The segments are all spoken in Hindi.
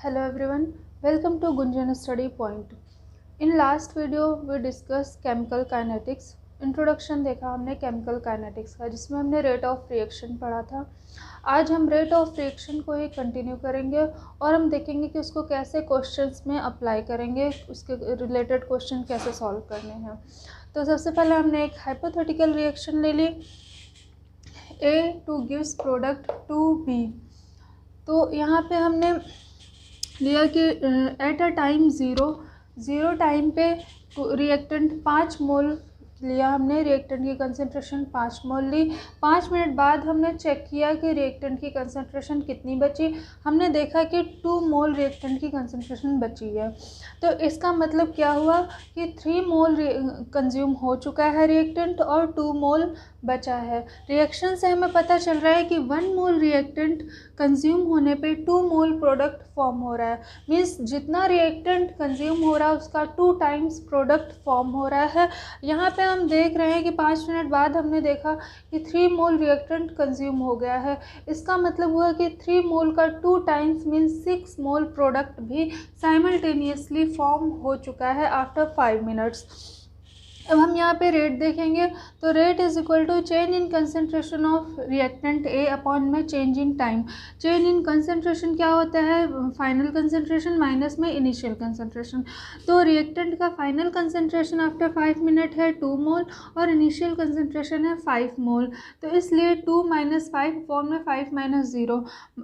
Hello everyone, welcome to Gunjan Study Point. In last video we discussed chemical kinetics. Introduction देखा हमने केमिकल काइनेटिक्स का, जिसमें हमने रेट ऑफ रिएक्शन पढ़ा था। आज हम रेट ऑफ रिएक्शन को ही कंटिन्यू करेंगे और हम देखेंगे कि उसको कैसे क्वेश्चंस में अप्लाई करेंगे, उसके रिलेटेड क्वेश्चन कैसे सॉल्व करने हैं। तो सबसे पहले हमने एक हाइपोथेटिकल रिएक्शन ले ली, A2 गिव्स प्रोडक्ट 2B। तो यहाँ पे हमने लिया कि at a time zero time पे रिएक्टेंट 5 मोल लिया हमने, रिएक्टेंट की कंसंट्रेशन 5 मोल ली। 5 मिनट बाद हमने चेक किया कि रिएक्टेंट की कंसंट्रेशन कितनी बची। हमने देखा कि 2 मोल रिएक्टेंट की कंसंट्रेशन बची है। तो इसका मतलब क्या हुआ कि 3 मोल कंज्यूम हो चुका है रिएक्टेंट और 2 मोल बचा है। रिएक्शन से हमें पता चल रहा है कि 1 मोल रिएक्टेंट कंज्यूम होने पे 2 मोल प्रोडक्ट फॉर्म हो रहा है। मीन्स जितना रिएक्टेंट कंज्यूम हो रहा है उसका 2 टाइम्स प्रोडक्ट फॉर्म हो रहा है। यहाँ पे हम देख रहे हैं कि 5 मिनट बाद हमने देखा कि 3 मोल रिएक्टेंट कंज्यूम हो गया है। इसका मतलब हुआ कि 3 मोल का 2 टाइम्स मीन्स 6 मोल प्रोडक्ट भी साइमल्टेनियसली फॉर्म हो चुका है आफ्टर 5 मिनट्स। अब हम यहाँ पे रेट देखेंगे तो rate is equal to change in concentration of reactant A upon में change in time. Change in concentration क्या होता है? फाइनल कंसंट्रेशन माइनस में इनिशियल कंसंट्रेशन। तो रिएक्टेंट का फाइनल कंसंट्रेशन आफ्टर 5 मिनट है 2 मोल और इनिशियल कंसंट्रेशन है 5 मोल। तो इसलिए 2 माइनस 5 अपॉन में 5 माइनस 0।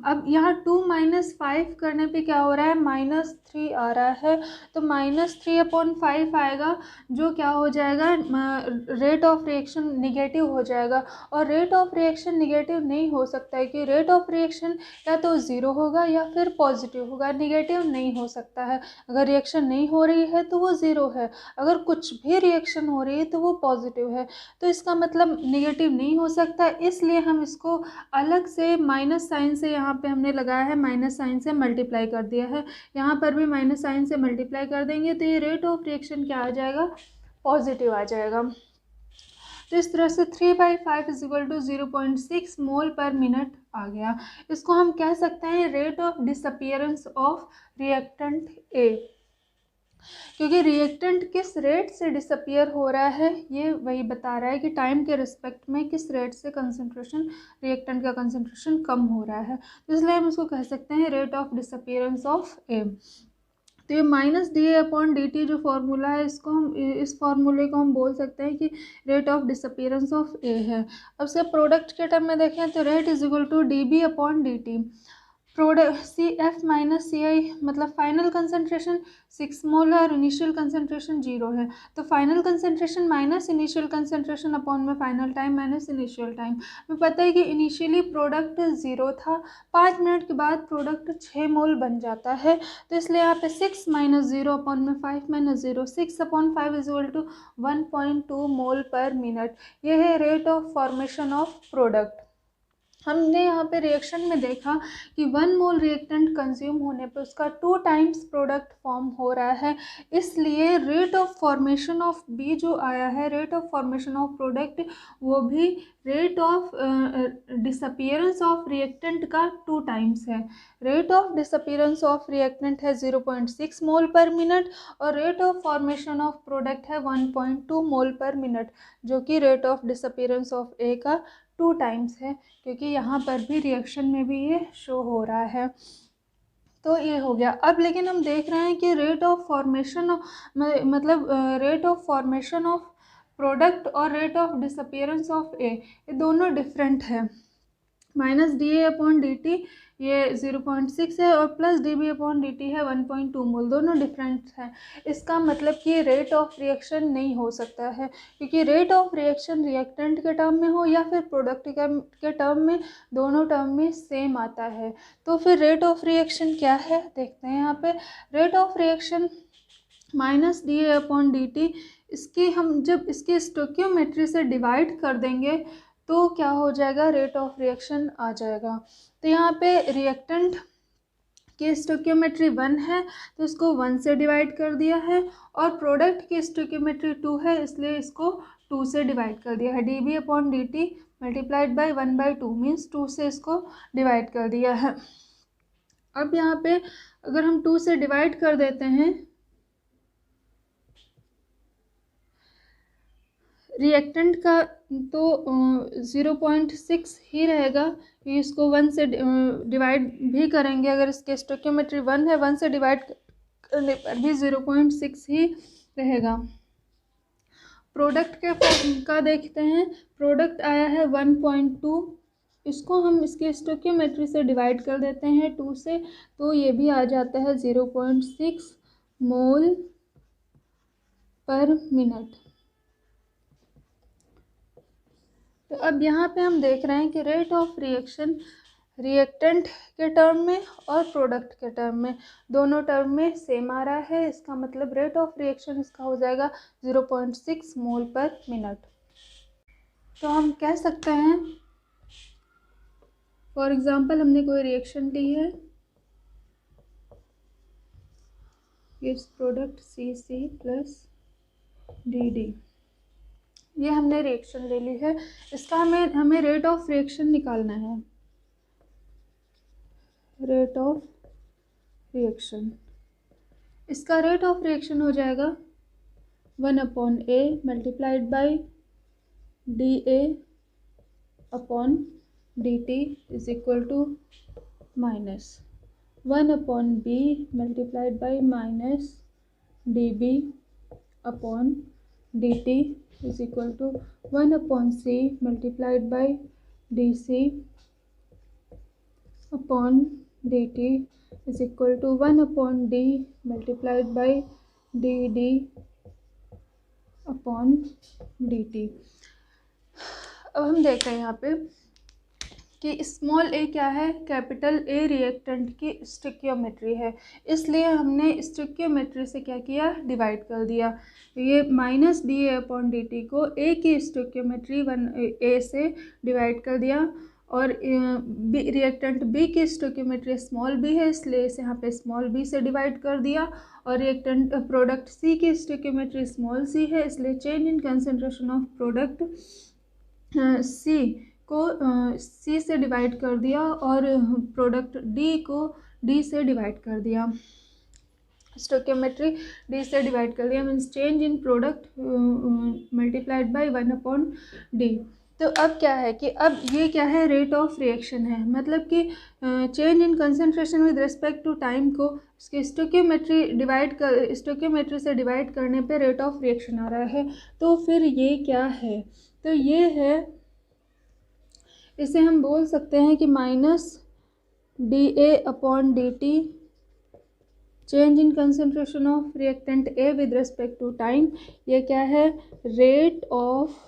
अब यहाँ 2 माइनस 5 करने पे क्या हो रहा है? -3 आ रहा है। तो -3 अपॉन 5 आएगा, जो क्या हो जाएगा, रेट ऑफ रिएक्शन निगेटिव हो जाएगा। और रेट ऑफ रिएक्शन निगेटिव नहीं हो सकता है कि रेट ऑफ रिएक्शन या तो 0 होगा या फिर पॉजिटिव होगा, निगेटिव नहीं हो सकता है। अगर रिएक्शन नहीं हो रही है तो वो 0 है, अगर कुछ भी रिएक्शन हो रही है तो वो पॉजिटिव है। तो इसका मतलब निगेटिव नहीं हो सकता, इसलिए हम इसको अलग से माइनस साइन से यहाँ पे हमने लगाया है, माइनस साइन से मल्टीप्लाई कर दिया है। यहाँ पर भी माइनस साइन से मल्टीप्लाई कर देंगे तो ये रेट ऑफ रिएक्शन क्या आ जाएगा? पॉजिटिव आ जाएगा। तो इस तरह से 3/5 is equal to 0.6 mole per minute आ गया। इसको हम कह सकते हैं rate of disappearance of reactant ए, क्योंकि रिएक्टेंट किस रेट से डिसअपियर हो रहा है ये वही बता रहा है कि टाइम के रिस्पेक्ट में किस रेट से कंसंट्रेशन, रिएक्टेंट का कंसंट्रेशन कम हो रहा है। तो इसलिए हम इसको कह सकते हैं रेट ऑफ डिसअपियरेंस ऑफ ए। तो ये -dA/dt जो फॉर्मूला है, इसको हम, इस फॉर्मूले को हम बोल सकते हैं कि rate of disappearance of A है। अब से प्रोडक्ट के टर्म में देखें तो rate is equal to dB/dt। Product CF minus CI मतलब फाइनल कंसंट्रेशन 6 मोल है और इनिशियल कंसंट्रेशन 0 है। तो final concentration minus initial concentration upon में final time minus initial time. हमें पता है कि इनिशियली प्रोडक्ट 0 था, 5 मिनट के बाद प्रोडक्ट 6 मोल बन जाता है। तो इसलिए यहाँ पे 6 माइनस 0 अपॉन में 5 minus 0, 6 upon 5 is equal to 1.2 mole per minute. ये है rate of formation of product. हमने यहाँ पे रिएक्शन में देखा कि 1 मोल रिएक्टेंट कंज्यूम होने पे उसका 2 टाइम्स प्रोडक्ट फॉर्म हो रहा है। इसलिए rate of formation of B जो आया है, rate of formation of product, वो भी rate of disappearance of reactant का 2 टाइम्स है। Rate of disappearance of reactant है 0.6 मोल पर मिनट और rate of formation of product है 1.2 मोल पर मिनट, जो कि rate of disappearance of A का 2 टाइम्स है, क्योंकि यहाँ पर भी रिएक्शन में भी ये शो हो रहा है। तो ये हो गया। अब लेकिन हम देख रहे हैं कि रेट ऑफ फॉर्मेशन मतलब rate of formation of product और रेट ऑफ डिसअपियरेंस ऑफ ए, ये दोनों डिफरेंट है। -dA/dt ये 0.6 है और +dB/dt है 1.2 मोल, दोनों डिफरेंट हैं। इसका मतलब कि रेट ऑफ रिएक्शन नहीं हो सकता है, क्योंकि रेट ऑफ रिएक्शन रिएक्टेंट के टर्म में हो या फिर प्रोडक्ट के टर्म में, दोनों टर्म में सेम आता है। तो फिर रेट ऑफ रिएक्शन क्या है देखते हैं यहाँ पे। रेट ऑफ रिएक्शन -dA/dt, इसकी हम जब इसके स्टोइकियोमेट्री से डिवाइड कर देंगे तो क्या हो जाएगा? रेट ऑफ रिएक्शन आ जाएगा। तो यहाँ पे रिएक्टेंट की स्टोइकियोमेट्री 1 है तो इसको 1 से डिवाइड कर दिया है, और प्रोडक्ट की स्टोइकियोमेट्री 2 है इसलिए इसको 2 से डिवाइड कर दिया है। dB/dt मल्टीप्लाइड बाई 1/2 मीन्स 2 से इसको डिवाइड कर दिया है। अब यहाँ पे अगर हम 2 से डिवाइड कर देते हैं रिएक्टेंट का, तो 0.6 ही रहेगा। इसको 1 से डिवाइड भी करेंगे, अगर इसके स्टोइकियोमेट्री 1 है, 1 से डिवाइड करने पर भी 0.6 ही रहेगा। प्रोडक्ट के का देखते हैं, प्रोडक्ट आया है 1.2, इसको हम इसके स्टोइकियोमेट्री से डिवाइड कर देते हैं 2 से, तो ये भी आ जाता है 0.6 मोल पर मिनट। तो अब यहाँ पे हम देख रहे हैं कि रेट ऑफ रिएक्शन रिएक्टेंट के टर्म में और प्रोडक्ट के टर्म में, दोनों टर्म में सेम आ रहा है। इसका मतलब रेट ऑफ रिएक्शन इसका हो जाएगा 0.6 मोल पर मिनट। तो हम कह सकते हैं, फॉर एग्जांपल हमने कोई रिएक्शन ली है, इस प्रोडक्ट CC प्लस DD, ये हमने रिएक्शन ले ली है। इसका हमें रेट ऑफ रिएक्शन निकालना है। रेट ऑफ रिएक्शन, इसका रेट ऑफ रिएक्शन हो जाएगा 1/A multiplied by DA upon DT is equal to minus 1/B multiplied by minus DB upon DT is equal to 1/C multiplied by DC upon DT is equal to 1/D multiplied by DD upon DT। अब हम देख रहे हैं यहाँ पे कि स्मॉल a क्या है, कैपिटल A रिएक्टेंट की स्टोइकियोमेट्री है, इसलिए हमने स्टोइकियोमेट्री से क्या किया, डिवाइड कर दिया। ये माइनस DA अपॉन DT को A की स्टोइकियोमेट्री 1A से डिवाइड कर दिया, और रिएक्टेंट B की स्टोइकियोमेट्री स्मॉल b है, इसलिए इसे यहाँ पे स्मॉल b से डिवाइड कर दिया, और रिएक्टेंट प्रोडक्ट C की स्टोइकियोमेट्री स्मॉल c है, इसलिए change in concentration of product C को C से डिवाइड कर दिया, और प्रोडक्ट D को D से डिवाइड कर दिया। स्टोइकियोमेट्री D से डिवाइड कर दिया, means change in product multiplied by 1/D। तो अब क्या है कि अब ये क्या है, रेट ऑफ रिएक्शन है, मतलब कि change in concentration with respect to time को इसके स्टोइकियोमेट्री से डिवाइड करने पे रेट ऑफ रिएक्शन आ रहा है। तो फिर ये क्या है, तो ये है, इसे हम बोल सकते हैं कि minus DA upon DT change in concentration of reactant A with respect to time. ये क्या है, rate of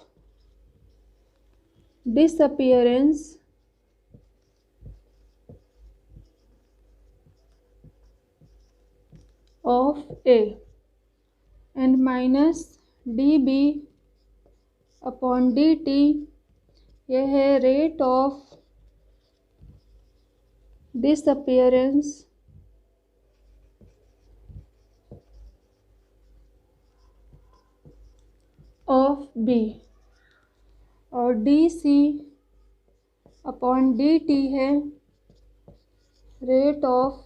disappearance of A, and minus DB upon DT, यह है rate of disappearance of B, और DC अपॉन DT है rate of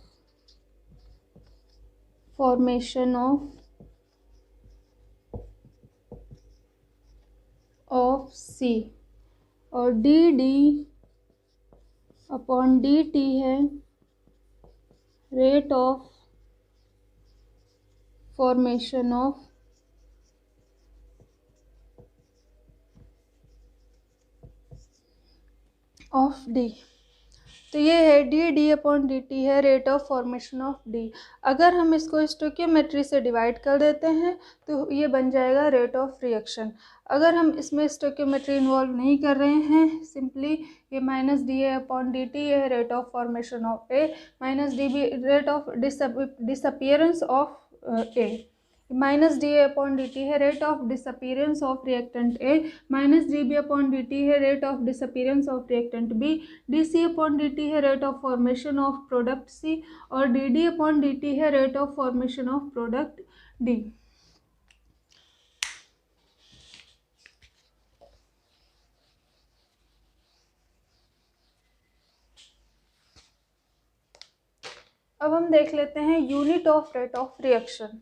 formation of C, और DD अपॉन DT है rate of formation of D। तो ये है DD अपॉन DT है rate of formation of D। अगर हम इसको स्टोइकियोमेट्री से डिवाइड कर देते हैं तो ये बन जाएगा रेट ऑफ रिएक्शन। अगर हम इसमें स्टोइकियोमेट्री इन्वॉल्व नहीं कर रहे हैं, सिंपली ये माइनस DA अपॉन DT है rate of formation of A, minus DB rate of disappearance of A, minus DA upon DT है rate of disappearance of reactant A, minus DB upon DT है rate of disappearance of reactant B, DC upon DT है rate of formation of product C, और DD अपॉन DT है rate of formation of product D। अब हम देख लेते हैं unit of rate of reaction.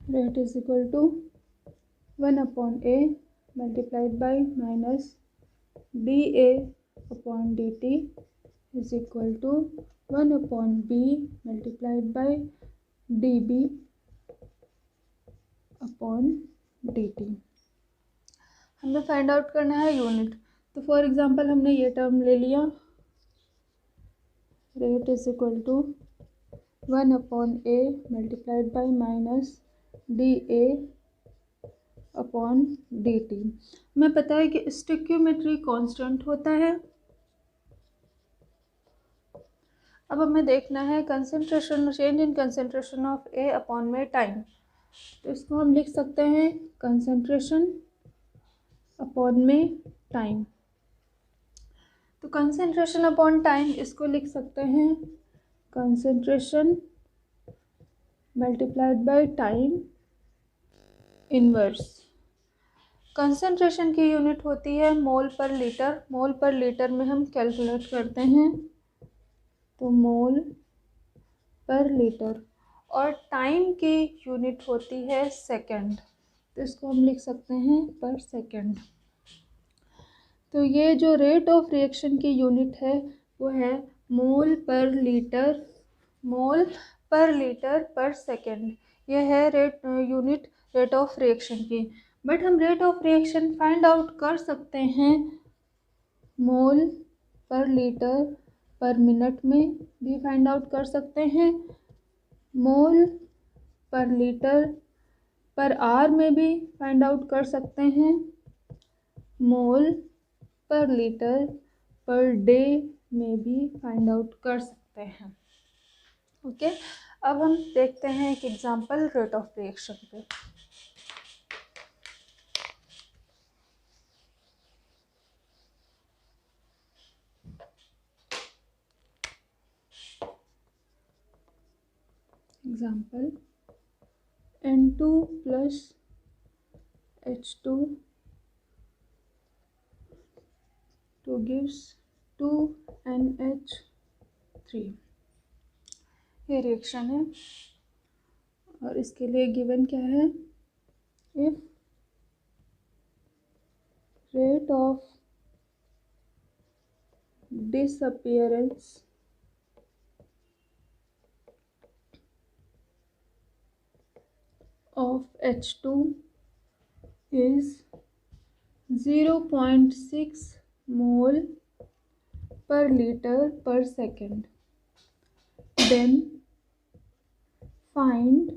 Rate is equal to 1/a multiplied by minus dA/dt is equal to 1/b multiplied by dB/dt। हमें फाइंड आउट करना है यूनिट। तो फॉर एग्जांपल हमने ये टर्म ले लिया, rate is equal to 1/a multiplied by minus dA/dt। हमें पता है कि स्टोइकियोमेट्री कांस्टेंट होता है। अब हमें देखना है concentration, change in concentration of A upon में टाइम। तो इसको हम लिख सकते हैं कंसंट्रेशन अपॉन में टाइम। तो कंसंट्रेशन अपॉन टाइम इसको लिख सकते हैं concentration multiplied by time inverse. Concentration की यूनिट होती है मोल पर लीटर। मोल पर लीटर में हम कैलकुलेट करते हैं तो मोल पर लीटर, और टाइम की यूनिट होती है सेकंड। तो इसको हम लिख सकते हैं पर सेकंड। तो ये जो रेट ऑफ रिएक्शन की यूनिट है वो है मोल पर लीटर, मोल पर लीटर पर सेकंड। ये है यूनिट रेट ऑफ रिएक्शन की। बट हम rate of reaction find out कर सकते हैं मोल पर लीटर पर मिनट में भी फाइंड आउट कर सकते हैं, मोल पर लीटर पर आवर में भी फाइंड आउट कर सकते हैं, मोल पर लीटर पर डे में भी फाइंड आउट कर सकते हैं। ओके, अब हम देखते हैं एक एग्जांपल रेट ऑफ रिएक्शन पे। Example N2 plus H2 to gives 2NH3। ये रिएक्शन है और इसके लिए गिवन क्या है, if rate of disappearance of H2 is 0.6 mole per liter per second, then find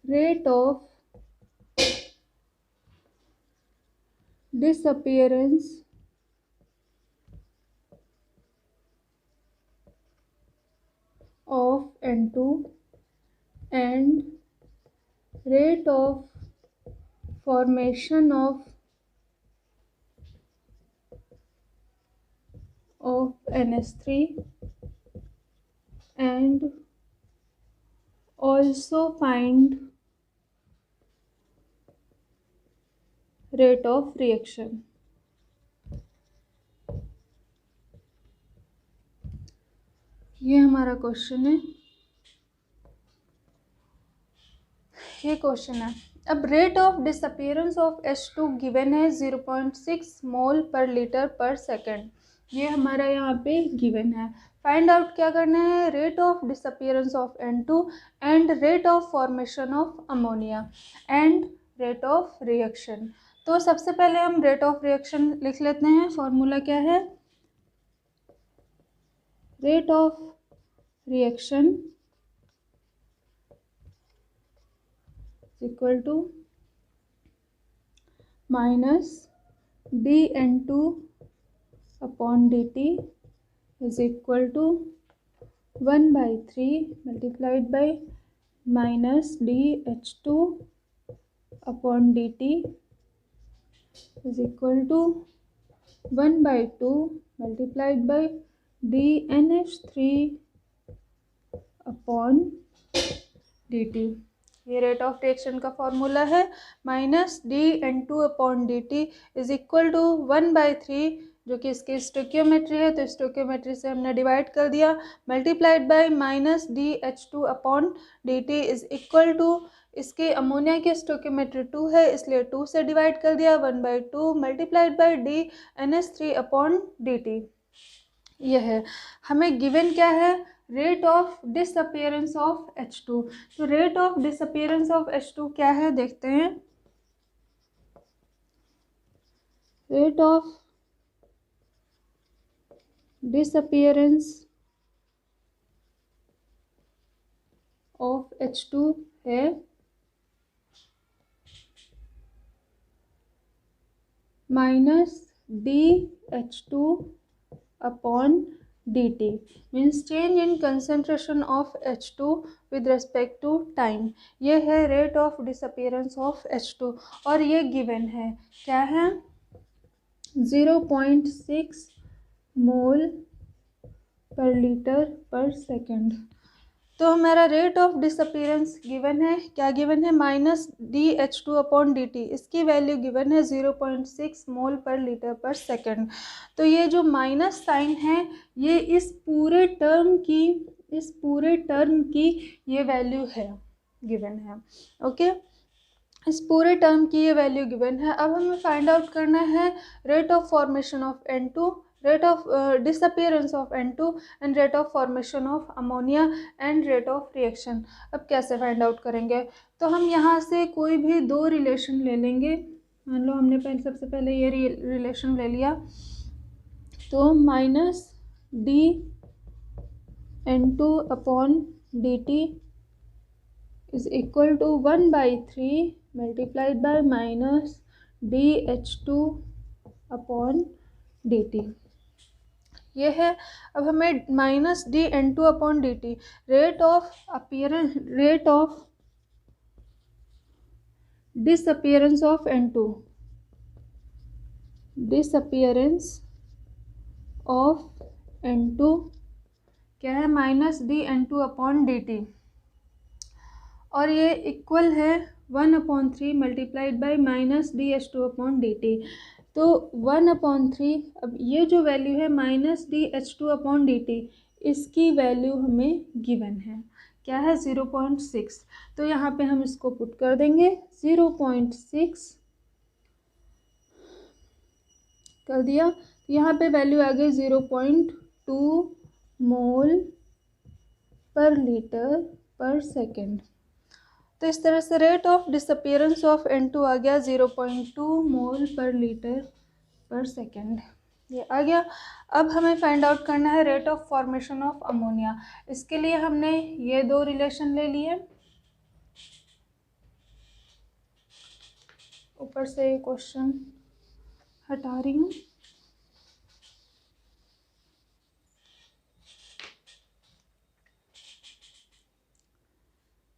rate of disappearance of N2 and rate of formation of NH3 and also find rate of reaction। ये हमारा क्वेश्चन है, ये क्वेश्चन है। अब rate of disappearance of H2 given है 0.6 मोल पर लीटर पर सेकेंड। ये हमारा यहाँ पे गिवन है। फाइंड आउट क्या करना है, rate of disappearance of N2 and rate of formation of ammonia and rate of reaction. तो सबसे पहले हम रेट ऑफ रिएक्शन लिख लेते हैं। फॉर्मूला क्या है, rate of reaction equal to minus dN2 upon dt is equal to 1/3 multiplied by minus dH2 upon dt is equal to 1/2 multiplied by dNH3 upon dt। ये रेट ऑफ रिएक्शन का फॉर्मूला है -dN2/dt इज इक्वल टू 1/3, जो कि इसकी स्टोइकियोमेट्री है, तो स्टोइकियोमेट्री से हमने डिवाइड कर दिया, multiplied by -dH2/dt is equal to, इसके अमोनिया की स्टोइकियोमेट्री 2 है इसलिए 2 से डिवाइड कर दिया, 1/2 मल्टीप्लाइड बाय dNH3/dt। ये है, हमें गिवन क्या है, rate of disappearance of H2। तो rate of disappearance of H2 क्या है देखते हैं। Rate of disappearance of H2 है -dH2/dt, means change in concentration of H2 with respect to time. ये है rate of disappearance of H2 और ये गिवन है, क्या है, 0.6 मोल पर लीटर पर सेकेंड। तो हमारा रेट ऑफ डिसअपियरेंस गिवन है, क्या गिवन है, -dH2/dt, इसकी वैल्यू गिवन है 0.6 मोल पर लीटर पर सेकेंड। तो ये जो माइनस साइन है ये इस पूरे टर्म की ये वैल्यू है, गिवन है। ओके, इस पूरे टर्म की ये वैल्यू गिवन है। अब हमें फाइंड आउट करना है rate of formation of N2, rate of disappearance of N2 and rate of formation of ammonia and rate of reaction. अब कैसे फाइंड आउट करेंगे, तो हम यहाँ से कोई भी दो रिलेशन ले लेंगे। मान लो हमने सबसे पहले ये रिलेशन ले लिया, तो -dN2/dt is equal to 1/3 multiplied by -dH2/dt। ये है। अब हमें -dN2/dt rate of disappearance of N2, क्या है, -dN2/dt, और ये इक्वल है 1/3 मल्टीप्लाइड बाय -dH2/dt। तो 1/3, अब ये जो वैल्यू है -dH2/dt, इसकी वैल्यू हमें गिवन है, क्या है, 0.6। तो यहाँ पे हम इसको पुट कर देंगे, 0.6 कर दिया, तो यहाँ पे वैल्यू आ गई 0.2 मोल पर लीटर पर सेकेंड। तो इस तरह से rate of disappearance of N2 आ गया 0.2 मोल पर लीटर पर सेकेंड, ये आ गया। अब हमें फाइंड आउट करना है rate of formation of ammonia. इसके लिए हमने ये दो रिलेशन ले लिए, ऊपर से ये क्वेश्चन हटा रही हूँ।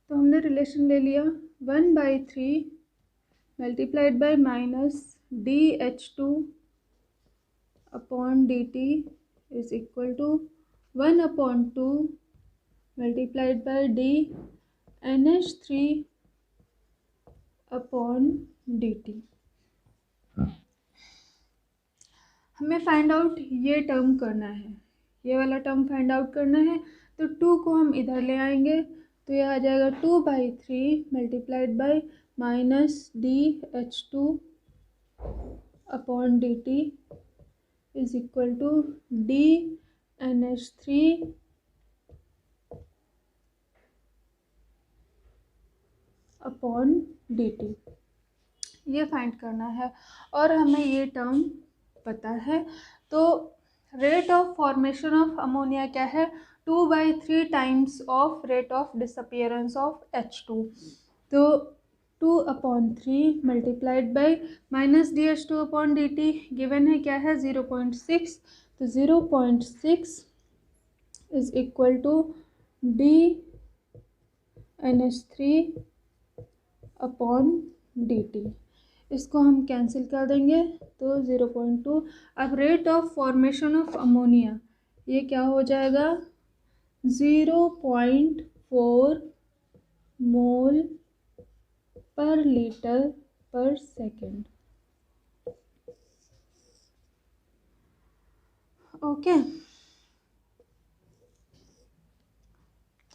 तो हमने रिलेशन ले लिया 1/3 multiplied by -dH2/dt is equal to 1/2 multiplied by dNH3/dt। हमें फाइंड आउट ये टर्म करना है, ये वाला टर्म फाइंड आउट करना है। तो 2 को हम इधर ले आएंगे, तो यह आ जाएगा 2/3 multiplied by -dH2/dt is equal to dNH3/dt। ये फाइंड करना है और हमें ये टर्म पता है। तो rate of formation of ammonia क्या है, 2/3 times of rate of disappearance of H2। तो 2/3 मल्टीप्लाइड बाय -dH2/dt गिवन है, क्या है, 0.6। तो 0.6 इज इक्वल टू dNH3/dt। इसको हम कैंसिल कर देंगे, तो 0.2। अब rate of formation of ammonia, ये क्या हो जाएगा, 0.4 मोल पर लीटर पर सेकेंड। ओके,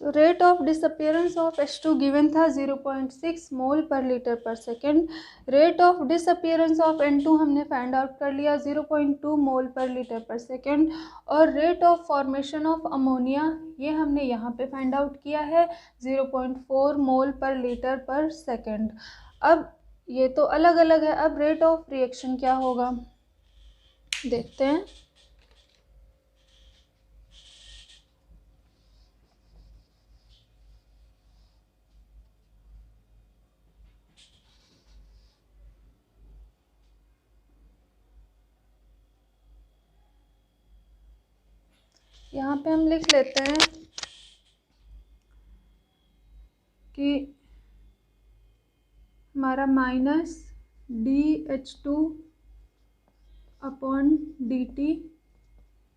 तो rate of disappearance of H2 given था 0.6 मोल पर लीटर पर second. Rate of disappearance of N2 हमने फाइंड आउट कर लिया 0.2 मोल पर लीटर पर सेकेंड। और rate of formation of ammonia ये हमने यहाँ पे फाइंड आउट किया है 0.4 मोल पर लीटर पर सेकेंड। अब ये तो अलग अलग है, अब रेट ऑफ रिएक्शन क्या होगा देखते हैं। यहाँ पे हम लिख लेते हैं कि हमारा माइनस DH2 अपॉन DT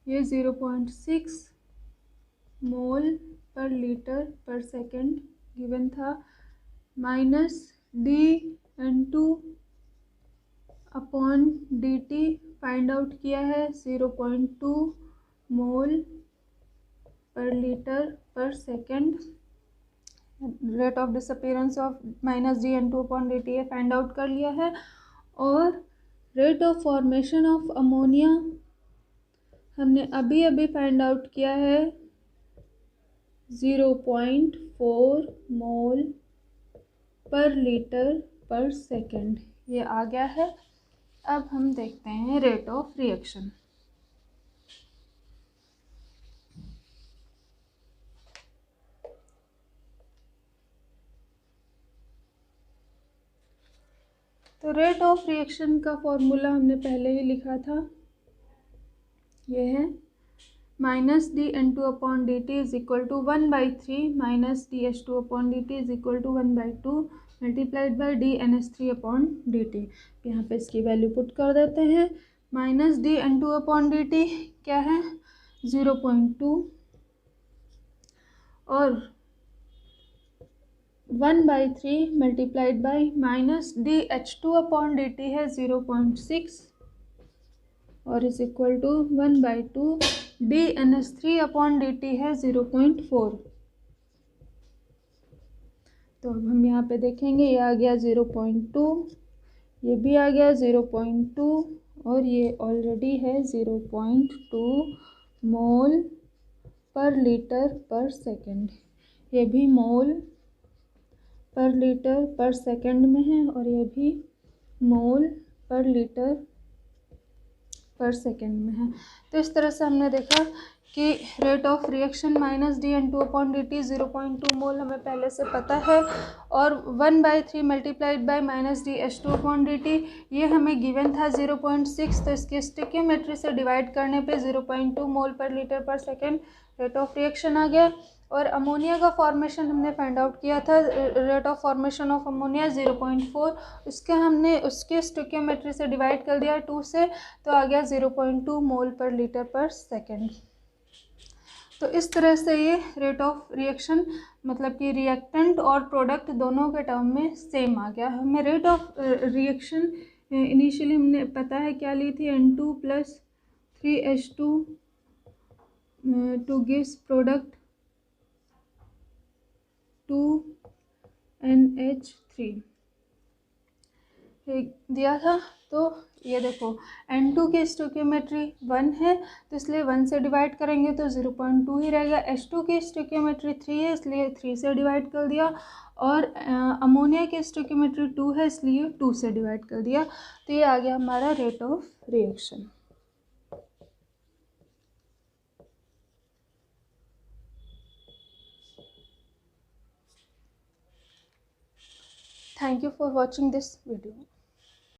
ये 0.6 मोल पर लीटर पर सेकेंड गिवन था, minus DN2 upon DT find out किया है 0.2 मोल पर लीटर पर second. Rate of disappearance of minus DN2 upon DT ये फाइंड आउट कर लिया है। और rate of formation of ammonia हमने अभी अभी फाइंड आउट किया है 0.4 मोल पर लीटर पर सेकेंड, ये आ गया है। अब हम देखते हैं रेट ऑफ रिएक्शन। तो रेट ऑफ रिएक्शन का फॉर्मूला हमने पहले ही लिखा था, ये है minus DN2 upon DT is equal to 1/3 minus DH2 upon DT is equal to 1/2 multiplied by DNS3 upon DT। यहाँ पे इसकी वैल्यू पुट कर देते हैं। माइनस DN2 अपॉन DT क्या है 0.2 और 1/3 multiplied by minus DH2 upon DT है 0.6 और is equal to 1/2 DNS3 upon DT है 0.4। तो अब हम यहाँ पे देखेंगे, ये आ गया 0.2, ये भी आ गया 0.2 और ये ऑलरेडी है 0.2 मोल पर लीटर पर सेकेंड। ये भी मोल पर लीटर पर सेकेंड में है और ये भी मोल पर लीटर पर सेकेंड में है। तो इस तरह से हमने देखा कि rate of reaction minus DN2 upon DT 0.2 मोल हमें पहले से पता है और 1/3 multiplied by minus DH2 upon DT ये हमें गिवन था 0.6। तो इसके स्टोइकियोमेट्री से डिवाइड करने पे 0.2 मोल पर लीटर पर सेकेंड रेट ऑफ रिएक्शन आ गया। और अमोनिया का फॉर्मेशन हमने फाइंड आउट किया था, rate of formation of ammonia 0.4, उसके स्टोइकियोमेट्री से डिवाइड कर दिया 2 से, तो आ गया 0.2 मोल पर लीटर पर सेकेंड। तो इस तरह से ये रेट ऑफ रिएक्शन मतलब कि रिएक्टेंट और प्रोडक्ट दोनों के टर्म में सेम आ गया। हमें रेट ऑफ रिएक्शन इनिशियली हमने पता है क्या ली थी, N2 plus 3H2 two gives product 2NH3 दिया था। तो ये देखो N2 की स्टोइकियोमेट्री 1 है तो इसलिए 1 से डिवाइड करेंगे तो 0.2 ही रहेगा। H2 की स्टोइकियोमेट्री 3 है इसलिए 3 से डिवाइड कर दिया और अमोनिया की स्टोइकियोमेट्री 2 है इसलिए 2 से डिवाइड कर दिया। तो ये आ गया हमारा rate of reaction. Thank you for watching this video.